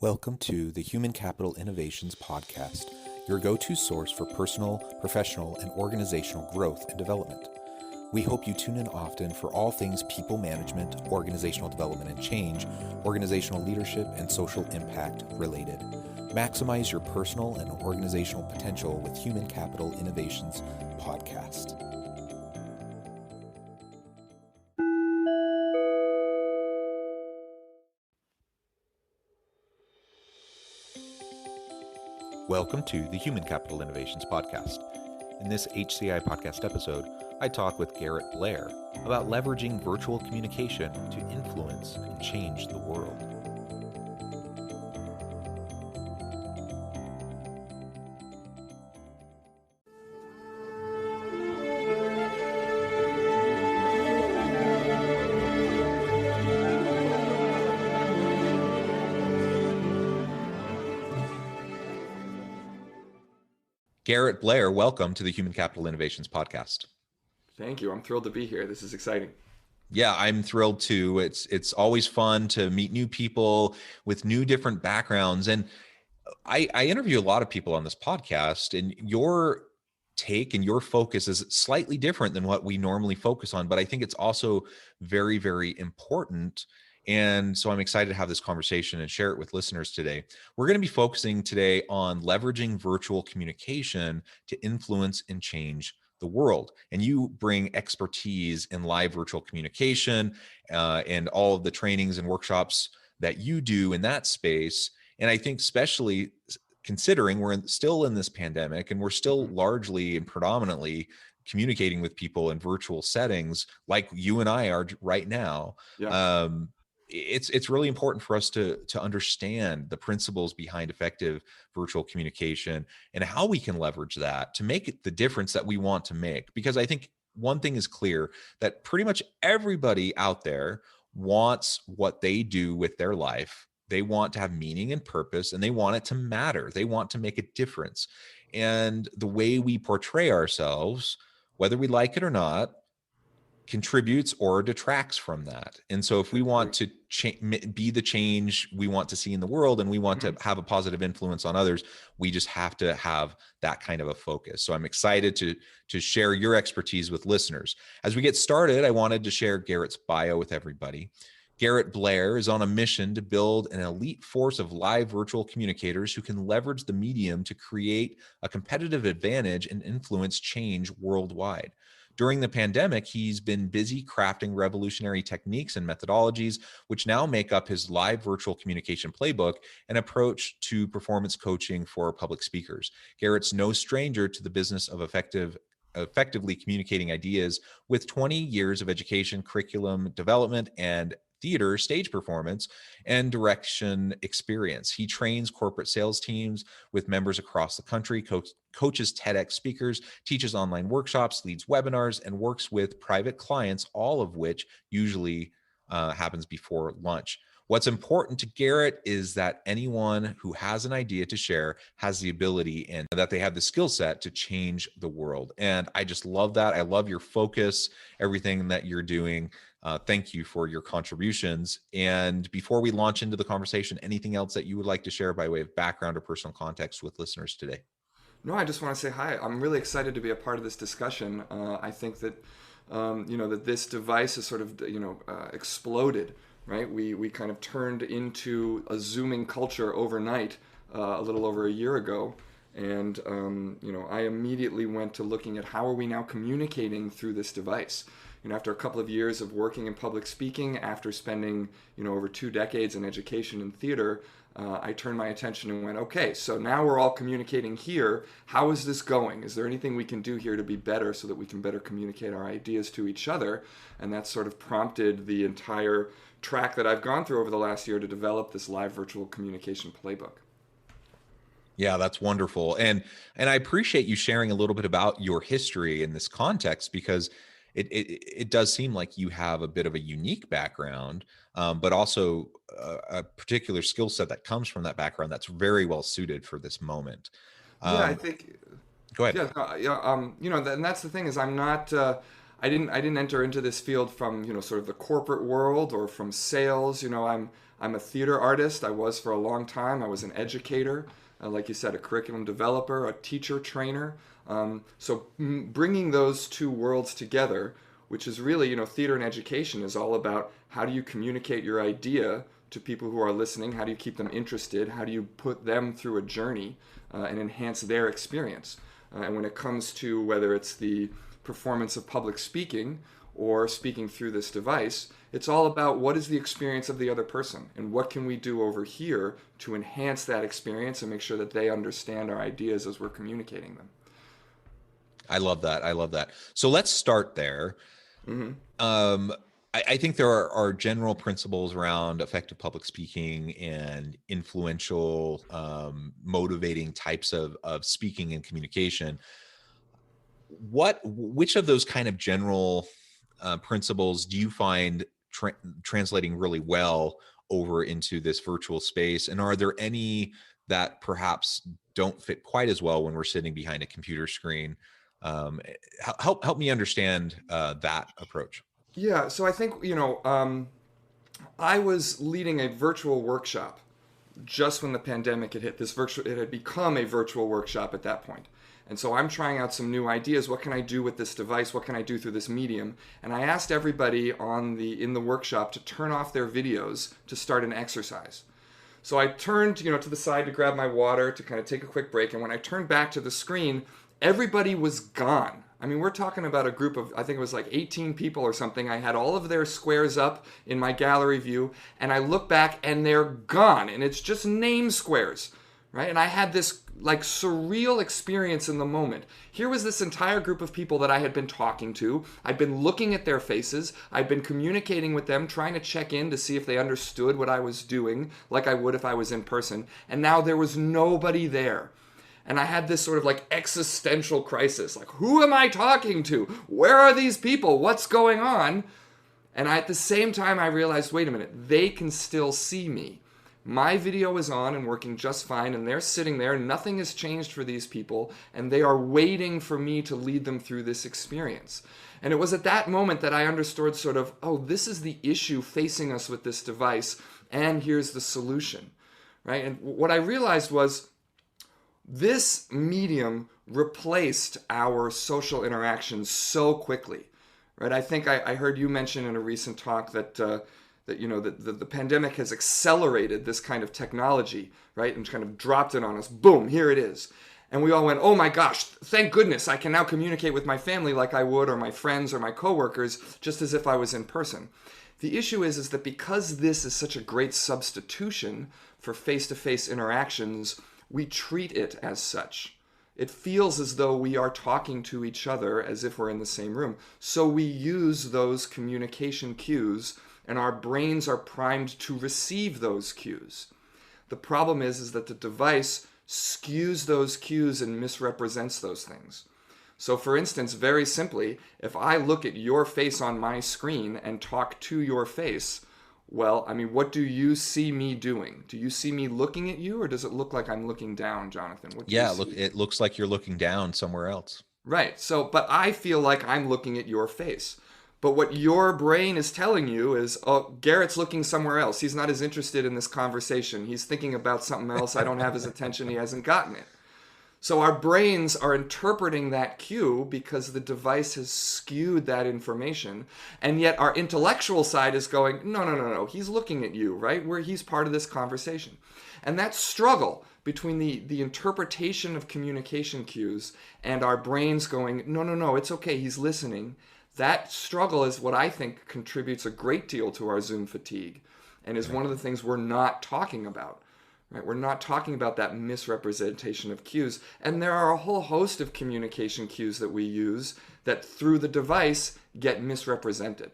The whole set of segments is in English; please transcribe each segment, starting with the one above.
Welcome to the Human Capital Innovations Podcast, your go-to source for personal, professional, and organizational growth and development. We hope you tune in often for all things people management, organizational development and change, organizational leadership, and social impact related. Maximize your personal and organizational potential with Human Capital Innovations Podcast. Welcome to the Human Capital Innovations Podcast. In this HCI podcast episode, I talk with Garrett Blair about leveraging virtual communication to influence and change the world. Garrett Blair, welcome to the Human Capital Innovations Podcast. Thank you. I'm thrilled to be here. This is exciting. Yeah, I'm thrilled too. It's always fun to meet new people with new different backgrounds. And I interview a lot of people on this podcast, and your take and your focus is slightly different than what we normally focus on. But I think it's also very, very important. And so I'm excited to have this conversation and share it with listeners today. We're going to be focusing today on leveraging virtual communication to influence and change the world. And you bring expertise in live virtual communication and all of the trainings and workshops that you do in that space. And I think especially considering we're still in this pandemic and we're still largely and predominantly communicating with people in virtual settings like you and I are right now. Yeah. It's really important for us to understand the principles behind effective virtual communication and how we can leverage that to make it the difference that we want to make. Because I think one thing is clear, that pretty much everybody out there wants what they do with their life. They want to have meaning and purpose, and they want it to matter. They want to make a difference. And the way we portray ourselves, whether we like it or not, contributes or detracts from that. And so if we want to be the change we want to see in the world, and we want to have a positive influence on others, we just have to have that kind of a focus. So I'm excited to share your expertise with listeners. As we get started, I wanted to share Garrett's bio with everybody. Garrett Blair is on a mission to build an elite force of live virtual communicators who can leverage the medium to create a competitive advantage and influence change worldwide. During the pandemic, he's been busy crafting revolutionary techniques and methodologies, which now make up his live virtual communication playbook and approach to performance coaching for public speakers. Garrett's no stranger to the business of effectively communicating ideas, with 20 years of education, curriculum development, and theater, stage performance, and direction experience. He trains corporate sales teams with members across the country, coaches TEDx speakers, teaches online workshops, leads webinars, and works with private clients, all of which usually happens before lunch. What's important to Garrett is that anyone who has an idea to share has the ability and that they have the skill set to change the world. And I just love that. I love your focus, everything that you're doing. Thank you for your contributions. And before we launch into the conversation, anything else that you would like to share by way of background or personal context with listeners today? No, I just want to say hi. I'm really excited to be a part of this discussion. I think that, that this device has sort of, exploded, right? We kind of turned into a Zooming culture overnight a little over a year ago. And, I immediately went to looking at how are we now communicating through this device. After a couple of years of working in public speaking, after spending, over 2 decades in education and theater, I turned my attention and went, okay, so now we're all communicating here. How is this going? Is there anything we can do here to be better so that we can better communicate our ideas to each other? And that sort of prompted the entire track that I've gone through over the last year to develop this live virtual communication playbook. Yeah, that's wonderful. And I appreciate you sharing a little bit about your history in this context, because it does seem like you have a bit of a unique background, but also a particular skill set that comes from that background that's very well suited for this moment. Yeah, I think. Go ahead. And that's the thing is I'm not. I didn't enter into this field from sort of the corporate world or from sales. I'm a theater artist. I was for a long time. I was an educator, like you said, a curriculum developer, a teacher trainer. Bringing those two worlds together, which is really, theater and education is all about how do you communicate your idea to people who are listening? How do you keep them interested? How do you put them through a journey and enhance their experience? And when it comes to whether it's the performance of public speaking or speaking through this device, it's all about what is the experience of the other person and what can we do over here to enhance that experience and make sure that they understand our ideas as we're communicating them. I love that. I love that. So let's start there. Mm-hmm. I think there are general principles around effective public speaking and influential, motivating types of speaking and communication. Which of those kind of general principles do you find translating really well over into this virtual space? And are there any that perhaps don't fit quite as well when we're sitting behind a computer screen? Help me understand that approach. Yeah, so I think, I was leading a virtual workshop just when the pandemic had hit. It had become a virtual workshop at that point. And so I'm trying out some new ideas. What can I do with this device? What can I do through this medium? And I asked everybody in the workshop to turn off their videos to start an exercise. So I turned, to the side to grab my water to kind of take a quick break. And when I turned back to the screen, everybody was gone. I mean, we're talking about a group of, I think it was like 18 people or something. I had all of their squares up in my gallery view, and I look back and they're gone, and it's just name squares, right? And I had this like surreal experience in the moment. Here was this entire group of people that I had been talking to. I'd been looking at their faces. I'd been communicating with them, trying to check in to see if they understood what I was doing, like I would if I was in person. And now there was nobody there. And I had this sort of like existential crisis. Like, who am I talking to? Where are these people? What's going on? And at the same time, I realized, wait a minute, they can still see me. My video is on and working just fine, and they're sitting there. Nothing has changed for these people, and they are waiting for me to lead them through this experience. And it was at that moment that I understood sort of, oh, this is the issue facing us with this device, and here's the solution, right? And what I realized was, this medium replaced our social interactions so quickly, right? I think I heard you mention in a recent talk that the pandemic has accelerated this kind of technology, right? And kind of dropped it on us. Boom, here it is. And we all went, oh my gosh, thank goodness I can now communicate with my family like I would, or my friends or my coworkers, just as if I was in person. The issue is that because this is such a great substitution for face-to-face interactions, we treat it as such. It feels as though we are talking to each other as if we're in the same room. So we use those communication cues, and our brains are primed to receive those cues. The problem is that the device skews those cues and misrepresents those things. So for instance, very simply, if I look at your face on my screen and talk to your face, well, I mean, what do you see me doing? Do you see me looking at you, or does it look like I'm looking down, Jonathan? What do you see? It looks like you're looking down somewhere else. Right. So, but I feel like I'm looking at your face. But what your brain is telling you is, oh, Garrett's looking somewhere else. He's not as interested in this conversation. He's thinking about something else. I don't have his attention. He hasn't gotten it. So our brains are interpreting that cue because the device has skewed that information. And yet our intellectual side is going, no, he's looking at you, right? Where he's part of this conversation. And that struggle between the interpretation of communication cues and our brains going, no, it's okay, he's listening. That struggle is what I think contributes a great deal to our Zoom fatigue and is one of the things we're not talking about. Right? We're not talking about that misrepresentation of cues. And there are a whole host of communication cues that we use that through the device get misrepresented.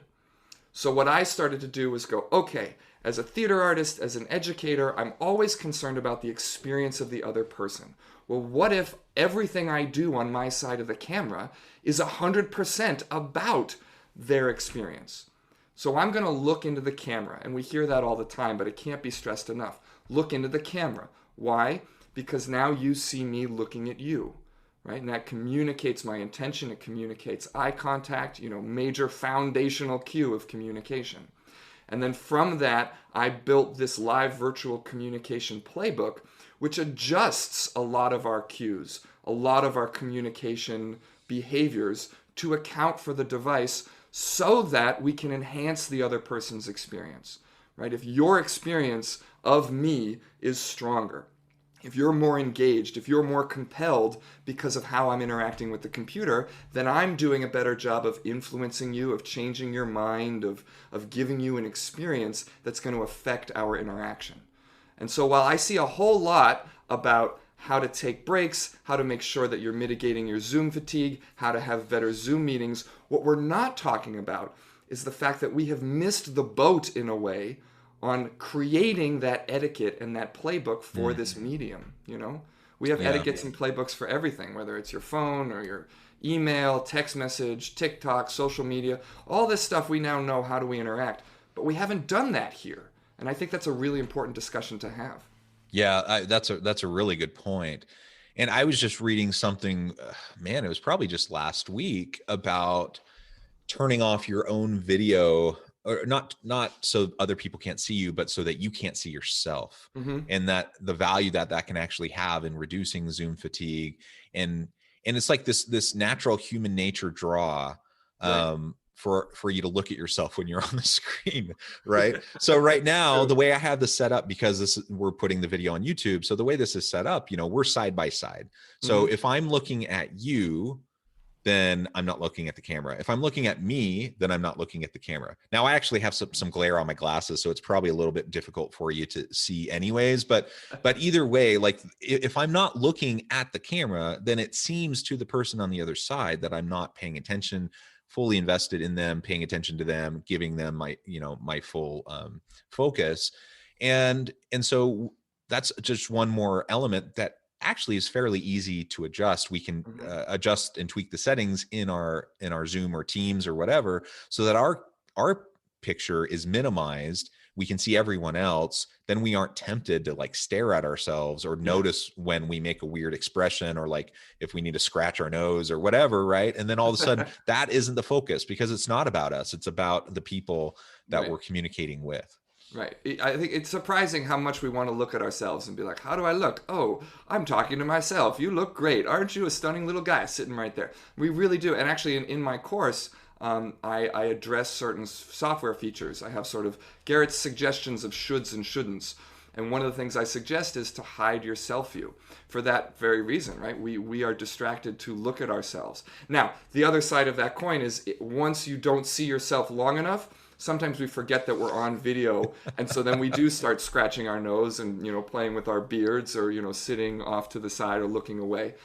So what I started to do was go, okay, as a theater artist, as an educator, I'm always concerned about the experience of the other person. Well, what if everything I do on my side of the camera is 100% about their experience? So I'm going to look into the camera, and we hear that all the time, but it can't be stressed enough. Look into the camera. Why? Because now you see me looking at you, right? And that communicates my intention. It communicates eye contact, major foundational cue of communication. And then from that, I built this live virtual communication playbook, which adjusts a lot of our cues, a lot of our communication behaviors to account for the device so that we can enhance the other person's experience, right? If your experience of me is stronger, if you're more engaged, if you're more compelled because of how I'm interacting with the computer, then I'm doing a better job of influencing you, of changing your mind, of giving you an experience that's going to affect our interaction. And so while I see a whole lot about how to take breaks, how to make sure that you're mitigating your Zoom fatigue, how to have better Zoom meetings, what we're not talking about is the fact that we have missed the boat in a way on creating that etiquette and that playbook for this medium. You know, we have etiquettes and playbooks for everything, whether it's your phone or your email, text message, TikTok, social media, all this stuff. We now know how do we interact, but we haven't done that here. And I think that's a really important discussion to have. Yeah, that's a really good point. And I was just reading something, man, it was probably just last week, about turning off your own video, or not so other people can't see you, but so that you can't see yourself. And that the value that can actually have in reducing Zoom fatigue. And it's like this natural human nature draw for you to look at yourself when you're on the screen, right? So right now, the way I have this set up, because we're putting the video on YouTube, so the way this is set up, we're side by side. So if I'm looking at you, then I'm not looking at the camera. If I'm looking at me, then I'm not looking at the camera. Now, I actually have some glare on my glasses, so it's probably a little bit difficult for you to see anyways. But either way, like if I'm not looking at the camera, then it seems to the person on the other side that I'm not paying attention, fully invested in them, paying attention to them, giving them my full focus. And so that's just one more element that actually is fairly easy to adjust. We can adjust and tweak the settings in our Zoom or Teams or whatever, so that our picture is minimized. We can see everyone else. Then we aren't tempted to like stare at ourselves or notice when we make a weird expression, or like if we need to scratch our nose or whatever, right? And then all of a sudden that isn't the focus, because it's not about us. It's about the people that we're communicating with. Right. I think it's surprising how much we want to look at ourselves and be like, how do I look? Oh, I'm talking to myself. You look great. Aren't you a stunning little guy sitting right there? We really do. And actually in my course, I address certain software features. I have sort of Garrett's suggestions of shoulds and shouldn'ts. And one of the things I suggest is to hide your self view for that very reason, right? We are distracted to look at ourselves. Now, the other side of that coin is once you don't see yourself long enough, sometimes we forget that we're on video, and so then we do start scratching our nose and playing with our beards, or sitting off to the side or looking away.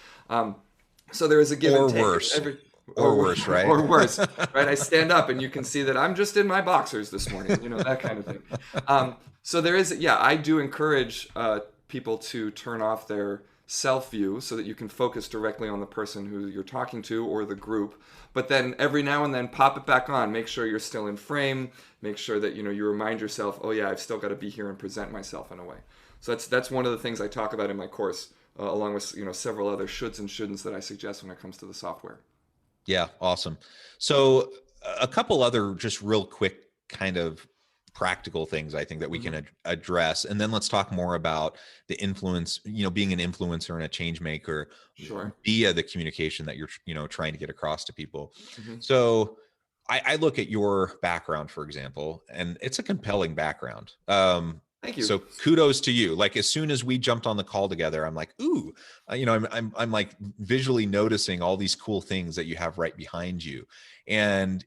So there is a give and take. Or worse, right? Or worse, right? I stand up and you can see that I'm just in my boxers this morning, that kind of thing. So there is, I do encourage people to turn off their self view so that you can focus directly on the person who you're talking to or the group. But then every now and then pop it back on. Make sure you're still in frame. Make sure that you remind yourself, oh yeah, I've still got to be here and present myself in a way. So that's one of the things I talk about in my course, along with several other shoulds and shouldn'ts that I suggest when it comes to the software. Yeah, awesome. So a couple other just real quick kind of practical things I think that we can address, and then let's talk more about the influence, being an influencer and a change maker via the communication that you're trying to get across to people. So I look at your background, for example, and it's a compelling background. Thank you. So kudos to you. Like as soon as we jumped on the call together, I'm like, ooh, I'm like visually noticing all these cool things that you have right behind you, and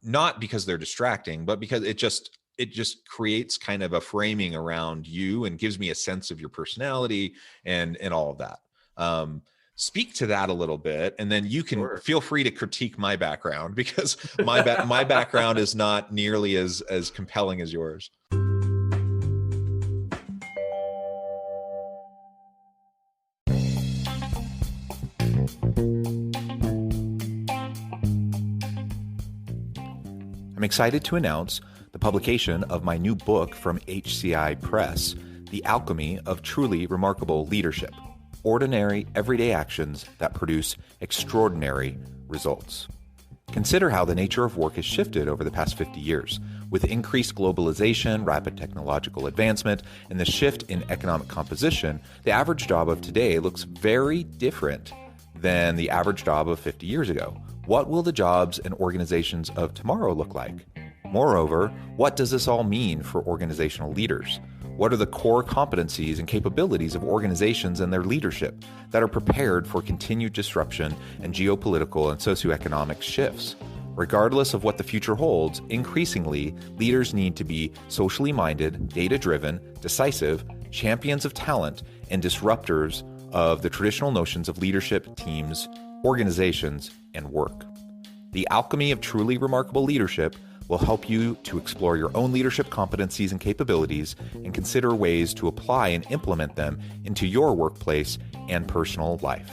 not because they're distracting, but because it just creates kind of a framing around you and gives me a sense of your personality and all of that. Speak to that a little bit, and then you can feel free to critique my background, because my background is not nearly as compelling as yours. I'm excited to announce the publication of my new book from HCI Press, The Alchemy of Truly Remarkable Leadership: Ordinary, Everyday Actions That Produce Extraordinary Results. Consider how the nature of work has shifted over the past 50 years, With increased globalization, rapid technological advancement, and the shift in economic composition, the average job of today looks very different than the average job of 50 years ago. What will the jobs and organizations of tomorrow look like? Moreover, what does this all mean for organizational leaders? What are the core competencies and capabilities of organizations and their leadership that are prepared for continued disruption and geopolitical and socioeconomic shifts? Regardless of what the future holds, increasingly, leaders need to be socially minded, data-driven, decisive, champions of talent, and disruptors of the traditional notions of leadership, teams, organizations, and work. The alchemy of truly remarkable leadership will help you to explore your own leadership competencies and capabilities and consider ways to apply and implement them into your workplace and personal life.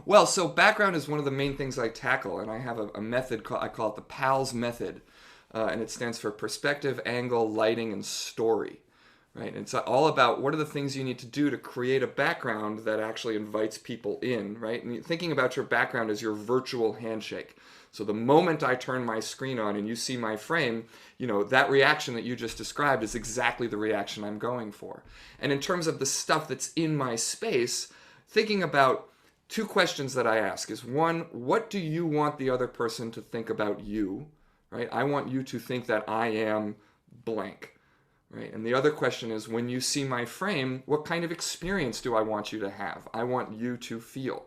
Well, so background is one of the main things I tackle, and I have a method I call it the PALS method, and it stands for perspective, angle, lighting, and story. Right? And it's all about what are the things you need to do to create a background that actually invites people in, right? And thinking about your background as your virtual handshake. So the moment I turn my screen on and you see my frame, that reaction that you just described is exactly the reaction I'm going for. And in terms of the stuff that's in my space, thinking about two questions that I ask is, one, what do you want the other person to think about you, right? I want you to think that I am blank. Right? And the other question is, when you see my frame, what kind of experience do I want you to have? I want you to feel.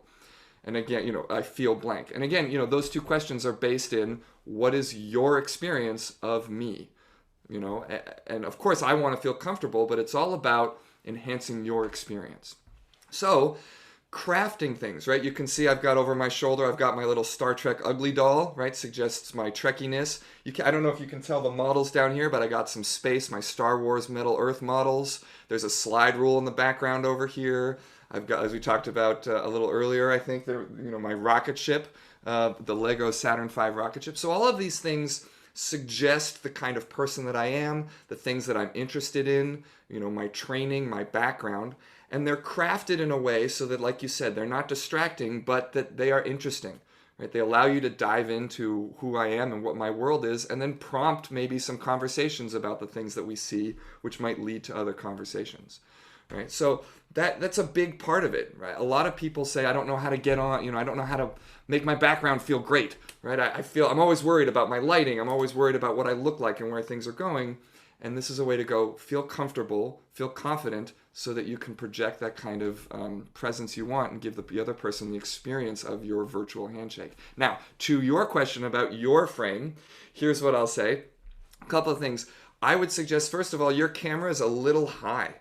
And again, I feel blank. And again, those two questions are based in what is your experience of me? And of course I want to feel comfortable, but it's all about enhancing your experience. So crafting things, right? You can see I've got over my shoulder, I've got my little Star Trek ugly doll, right? Suggests my Trekkiness. I don't know if you can tell the models down here, but I got some space, my Star Wars Middle Earth models. There's a slide rule in the background over here. I've got, as we talked about a little earlier, I think, my rocket ship, the Lego Saturn V rocket ship. So all of these things suggest the kind of person that I am, the things that I'm interested in, my training, my background. And they're crafted in a way so that, like you said, they're not distracting, but that they are interesting, right? They allow you to dive into who I am and what my world is, and then prompt maybe some conversations about the things that we see, which might lead to other conversations, right? So that's a big part of it, right? A lot of people say, I don't know how to get on, I don't know how to make my background feel great, right? I'm always worried about my lighting. I'm always worried about what I look like and where things are going. And this is a way to go feel comfortable, feel confident, so that you can project that kind of presence you want and give the other person the experience of your virtual handshake. Now, to your question about your frame, here's what I'll say. A couple of things. I would suggest, first of all, your camera is a little high.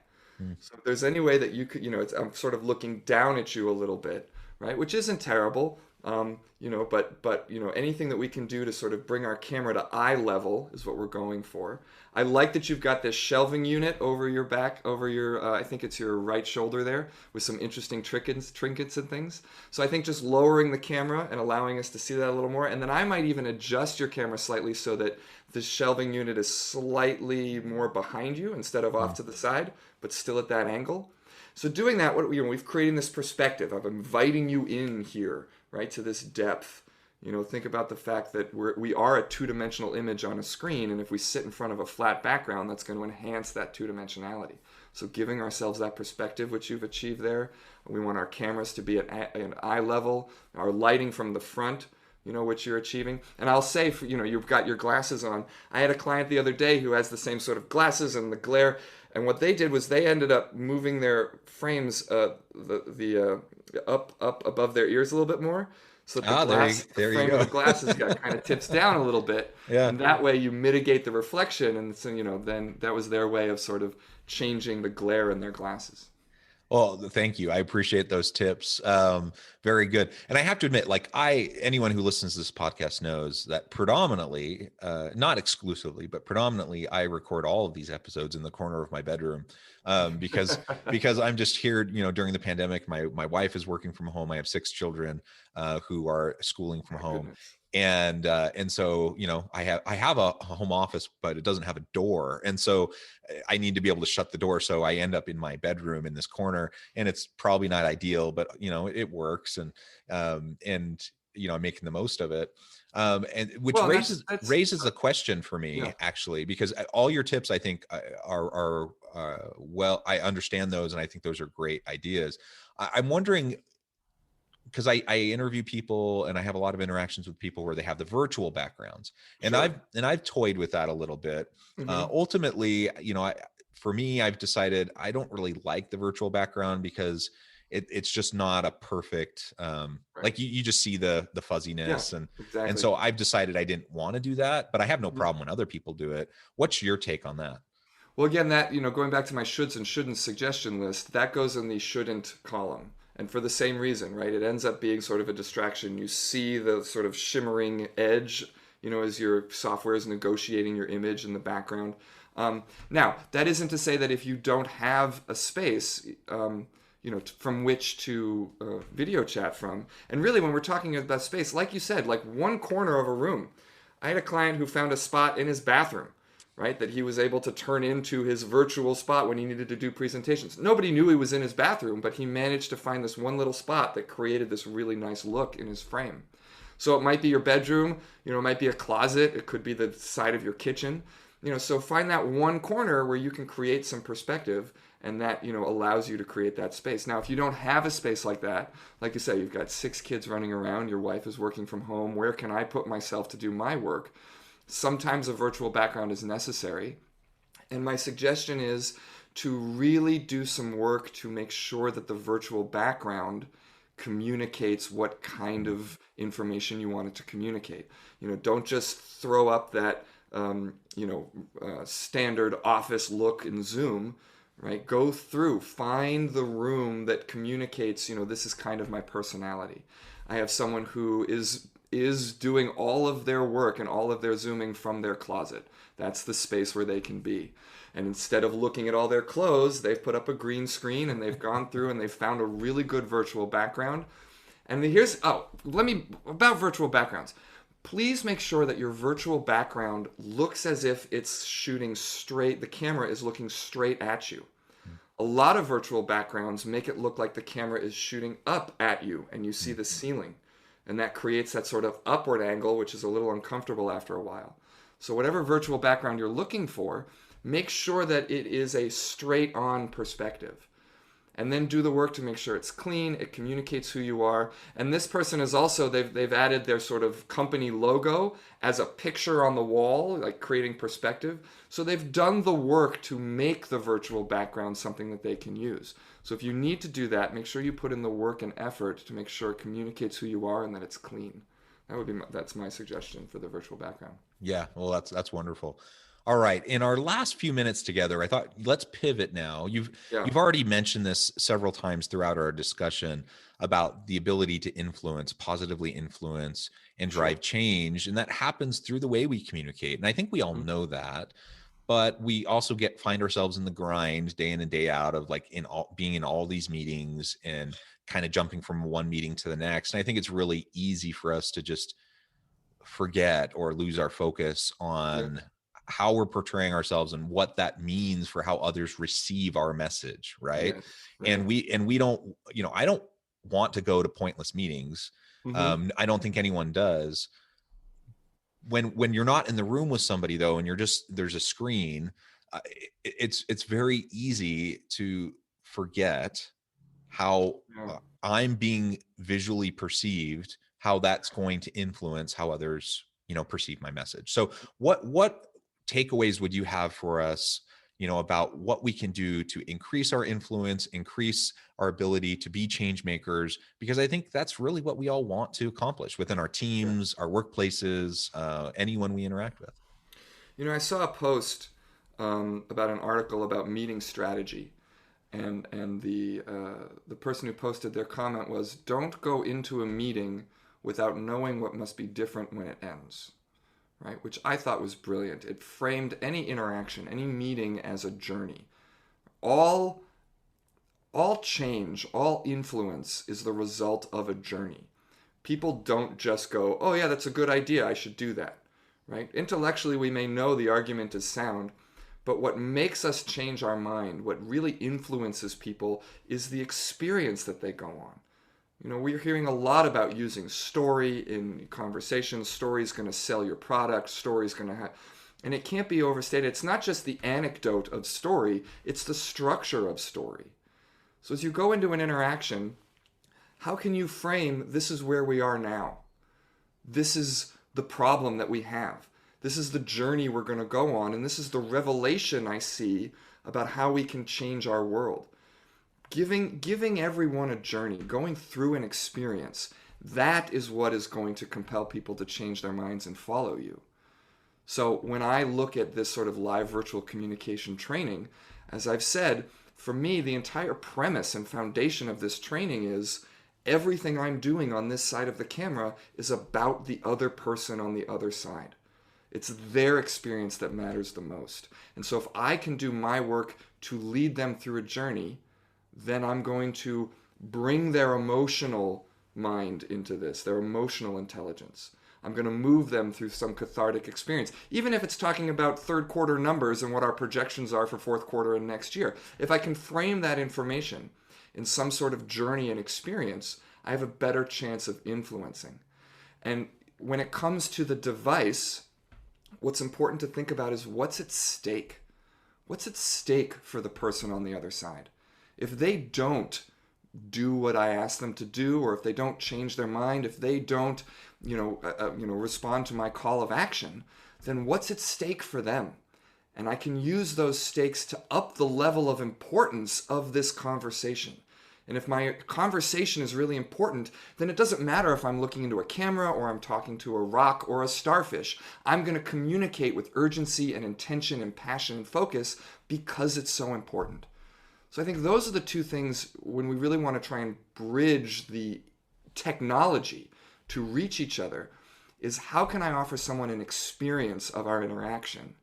So if there's any way that you could, I'm sort of looking down at you a little bit, right? Which isn't terrible. But anything that we can do to sort of bring our camera to eye level is what we're going for. I like that you've got this shelving unit over your back, over your, I think it's your right shoulder there, with some interesting trinkets and things. So I think just lowering the camera and allowing us to see that a little more. And then I might even adjust your camera slightly so that the shelving unit is slightly more behind you instead of off to the side, but still at that angle. So doing that, we've created this perspective of inviting you in here, right, to this depth. Think about the fact that we are a two-dimensional image on a screen, and if we sit in front of a flat background, that's going to enhance that two-dimensionality. So giving ourselves that perspective, which you've achieved there. We want our cameras to be at an eye level, our lighting from the front, which you're achieving. And I'll say, you've got your glasses on. I had a client the other day who has the same sort of glasses and the glare, and what they did was they ended up moving their frames up above their ears a little bit more. So that the frame of the glasses kind of tips down a little bit. Yeah. And that way you mitigate the reflection. And so, then that was their way of sort of changing the glare in their glasses. Well, thank you. I appreciate those tips. Very good. And I have to admit, anyone who listens to this podcast knows that predominantly, not exclusively, but predominantly, I record all of these episodes in the corner of my bedroom because I'm just here, during the pandemic. My wife is working from home. I have 6 children who are schooling from home. Goodness. And so, I have a home office, but it doesn't have a door, and so I need to be able to shut the door. So I end up in my bedroom in this corner, and it's probably not ideal, but it works, and I'm making the most of it. And which Well, and raises a question for yeah. me, actually, because all your tips, I think, are well, I understand those, and I think those are great ideas. I'm wondering, because I interview people and I have a lot of interactions with people where they have the virtual backgrounds, and Sure. I've toyed with that a little bit. Hmm. Ultimately, for me, I've decided I don't really like the virtual background because it's just not a perfect, Right. like you just see the Yeah, fuzziness, and exactly. so I've decided I didn't want to do that, but I have no Mhm. problem when other people do it. What's your take on that? Well, again, that, going back to my shoulds and shouldn't suggestion list, that goes in the shouldn't column. And for the same reason, right? It ends up being sort of a distraction. You see the sort of shimmering edge, as your software is negotiating your image in the background. Now, that isn't to say that if you don't have a space, from which to video chat from. And really, when we're talking about space, like you said, like one corner of a room. I had a client who found a spot in his bathroom, right, that he was able to turn into his virtual spot when he needed to do presentations. Nobody knew he was in his bathroom, but he managed to find this one little spot that created this really nice look in his frame. So it might be your bedroom, it might be a closet, it could be the side of your kitchen. So find that one corner where you can create some perspective, and that allows you to create that space. Now, if you don't have a space like that, like you say, you've got 6 kids running around, your wife is working from home, where can I put myself to do my work? Sometimes a virtual background is necessary. And my suggestion is to really do some work to make sure that the virtual background communicates what kind of information you want it to communicate. Don't just throw up that standard office look in Zoom, right? Go through, find the room that communicates, this is kind of my personality. I have someone who is doing all of their work and all of their zooming from their closet. That's the space where they can be. And instead of looking at all their clothes, they've put up a green screen and they've gone through and they've found a really good virtual background. And about virtual backgrounds. Please make sure that your virtual background looks as if it's shooting straight, the camera is looking straight at you. A lot of virtual backgrounds make it look like the camera is shooting up at you and you see the ceiling. And that creates that sort of upward angle, which is a little uncomfortable after a while. So, whatever virtual background you're looking for, make sure that it is a straight on perspective. And then do the work to make sure it's clean, it communicates who you are. And this person is also, they've added their sort of company logo as a picture on the wall, like creating perspective. So they've done the work to make the virtual background something that they can use. So if you need to do that, make sure you put in the work and effort to make sure it communicates who you are and that it's clean. That's my suggestion for the virtual background. Yeah, well, that's wonderful. All right, in our last few minutes together, I thought let's pivot now. Yeah, You've already mentioned this several times throughout our discussion about the ability to positively influence and sure. drive change, and that happens through the way we communicate. And I think we all Hmm. know that, but we also find ourselves in the grind day in and day out of like being in all these meetings and kind of jumping from one meeting to the next. And I think it's really easy for us to just forget or lose our focus Yeah, on how we're portraying ourselves and what that means for how others receive our message, right? yes, and right. we and we don't, I don't want to go to pointless meetings. Hmm. I don't think anyone does. When you're not in the room with somebody though, and there's a screen, it's very easy to forget how Yeah. I'm being visually perceived, how that's going to influence how others, perceive my message. So what takeaways would you have for us, about what we can do to increase our influence, increase our ability to be change makers? Because I think that's really what we all want to accomplish within our Yeah. teams, our workplaces, anyone we interact with. I saw a post about an article about meeting strategy, and the person who posted their comment was, "Don't go into a meeting without knowing what must be different when it ends." Right, which I thought was brilliant. It framed any interaction, any meeting as a journey. All all change, all influence is the result of a journey. People don't just go, oh yeah, that's a good idea, I should do that, right? Intellectually, we may know the argument is sound, but what makes us change our mind, what really influences people, is the experience that they go on. You know, we're hearing a lot about using story in conversations. Story is going to sell your product. Story is going to have, and it can't be overstated. It's not just the anecdote of story, it's the structure of story. So as you go into an interaction, how can you frame, this is where we are now? This is the problem that we have. This is the journey we're going to go on, and this is the revelation I see about how we can change our world. Giving everyone a journey, going through an experience, that is what is going to compel people to change their minds and follow you. So when I look at this sort of live virtual communication training, as I've said, for me, the entire premise and foundation of this training is everything I'm doing on this side of the camera is about the other person on the other side. It's their experience that matters the most. And so if I can do my work to lead them through a journey, then I'm going to bring their emotional mind into this, their emotional intelligence. I'm going to move them through some cathartic experience, even if it's talking about third quarter numbers and what our projections are for fourth quarter and next year. If I can frame that information in some sort of journey and experience, I have a better chance of influencing. And when it comes to the device, what's important to think about is what's at stake. What's at stake for the person on the other side? If they don't do what I ask them to do, or if they don't change their mind, if they don't, respond to my call of action, then what's at stake for them? And I can use those stakes to up the level of importance of this conversation. And if my conversation is really important, then it doesn't matter if I'm looking into a camera or I'm talking to a rock or a starfish. I'm going to communicate with urgency and intention and passion and focus because it's so important. So I think those are the two things when we really want to try and bridge the technology to reach each other, is how can I offer someone an experience of our interaction?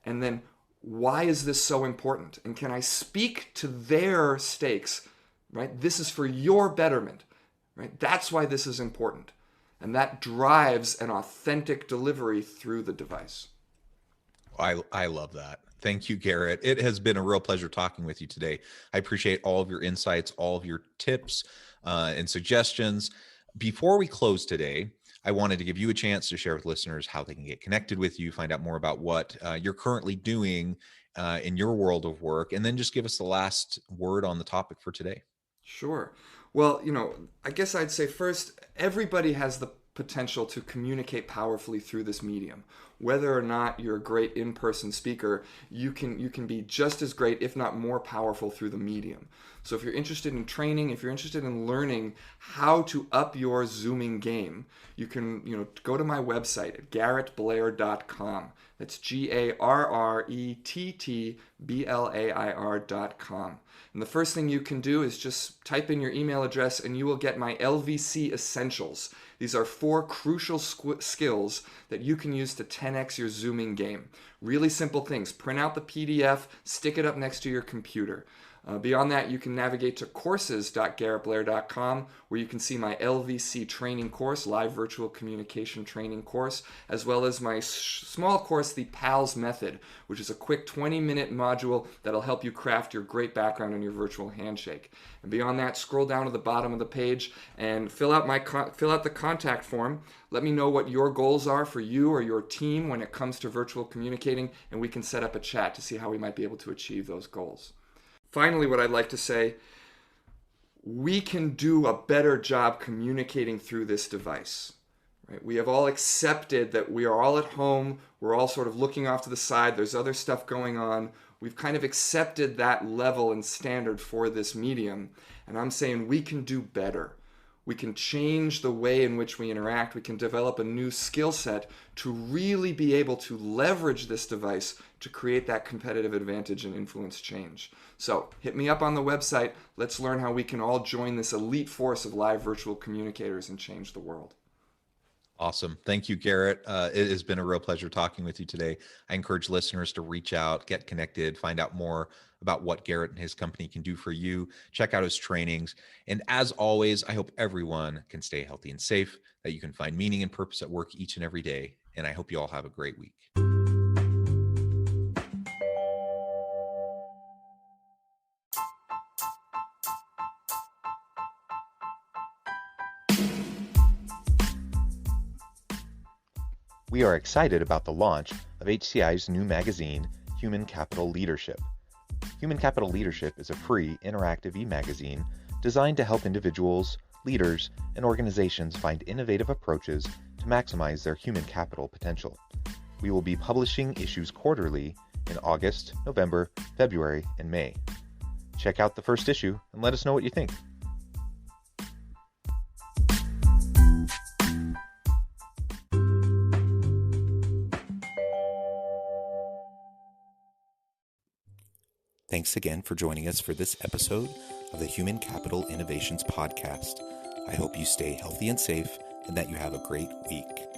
And then why is this so important? And can I speak to their stakes, right? This is for your betterment, right? That's why this is important. And that drives an authentic delivery through the device. I love that. Thank you, Garrett. It has been a real pleasure talking with you today. I appreciate all of your insights, all of your tips and suggestions. Before we close today, I wanted to give you a chance to share with listeners how they can get connected with you, find out more about what you're currently doing in your world of work, and then just give us the last word on the topic for today. Sure. Well, I guess I'd say first, everybody has the potential to communicate powerfully through this medium. Whether or not you're a great in-person speaker, you can be just as great, if not more powerful, through the medium. So if you're interested in training, if you're interested in learning how to up your Zooming game, you can go to my website at garrettblair.com. That's GarrettBlair.com. And the first thing you can do is just type in your email address and you will get my LVC Essentials. These are 4 crucial skills that you can use to 10x your Zooming game. Really simple things. Print out the PDF, stick it up next to your computer. Beyond that, you can navigate to courses.garrettblair.com, where you can see my LVC training course, live virtual communication training course, as well as my small course, the PALS Method, which is a quick 20-minute module that'll help you craft your great background in your virtual handshake. And beyond that, scroll down to the bottom of the page and fill out the contact form. Let me know what your goals are for you or your team when it comes to virtual communicating, and we can set up a chat to see how we might be able to achieve those goals. Finally, what I'd like to say, we can do a better job communicating through this device. Right? We have all accepted that we are all at home, we're all sort of looking off to the side, there's other stuff going on. We've kind of accepted that level and standard for this medium, and I'm saying we can do better. We can change the way in which we interact. We can develop a new skill set to really be able to leverage this device to create that competitive advantage and influence change. So hit me up on the website. Let's learn how we can all join this elite force of live virtual communicators and change the world. Awesome. Thank you, Garrett. It has been a real pleasure talking with you today. I encourage listeners to reach out, get connected, find out more about what Garrett and his company can do for you. Check out his trainings. And as always, I hope everyone can stay healthy and safe, that you can find meaning and purpose at work each and every day. And I hope you all have a great week. We are excited about the launch of HCI's new magazine, Human Capital Leadership. Human Capital Leadership is a free, interactive e-magazine designed to help individuals, leaders, and organizations find innovative approaches to maximize their human capital potential. We will be publishing issues quarterly in August, November, February, and May. Check out the first issue and let us know what you think. Thanks again for joining us for this episode of the Human Capital Innovations Podcast. I hope you stay healthy and safe and that you have a great week.